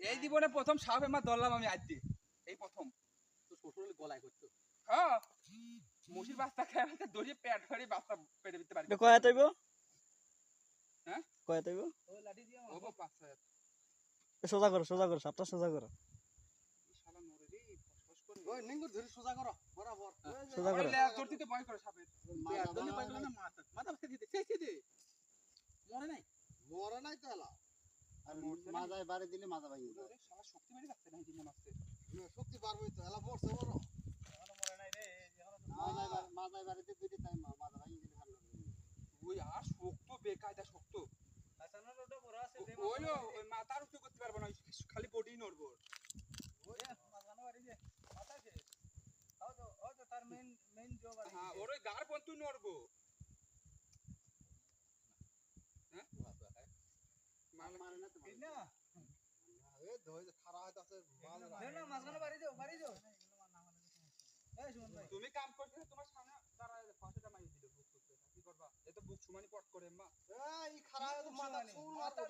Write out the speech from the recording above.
এই জীবনে প্রথম সাপ এমা ধরলাম আমি আজ দিয়ে এই প্রথম তো শ্বশুর গলায় করতো হ্যাঁ মুসির বাস্তা খেয়ে আমাকে দড়িয়ে পেট ভরে বাস্তা পেটে দিতে পারি কয় তাইব হ্যাঁ কয় তাইব ও লাঠি দিয়ে ও 500 সোজা করো সাপটা সোজা করো শালা নরে রে ফসফস করে ওই নিঙ্গুর ধরে সোজা করো বরাবর সোজা করো জড়তিতে ভয় করে সাপের একদমই পাইলো না মাথা মাথা ফেলে দিতে সেই দে মরে নাই তো এলা আর মাজায় বাড়ি দিলে মাজা ভাঙি যায় ওরে শালা শক্তি বেড়ে যাচ্ছে না এই মনে হচ্ছে শক্তি পারবই তো এলা মরছে বড় মাজায় বাড়িতে দুইটি তাই মাজা ভাঙি গেলে ভালো লাগবে ওই আর শক্ত বেকায়দা শক্ত হাসানের ওটা বড় আছে ওই ওই মাথার উঠতে করতে পারবো না খালি বডি নড়বো ওই মাঝখানে বাড়ি দে মাথা কে ও তো তার মেইন জব আছে হ্যাঁ ওর ওই গার পর্যন্ত নড়বো হ্যাঁ মারে না তো ঠিক না এ ধরে খাড়া হইতাছে মাল না মাঝখানে বাড়ি দাও এই শুন ভাই তুমি কাম করতে তোমার সামনে দাঁড়ায় ফাঁসিটা মারি দিল বুক করতে কি করবা এ তো বুক সুমানি পট করে মা এই খাড়া হয়ে তো মাথা চুল মারবো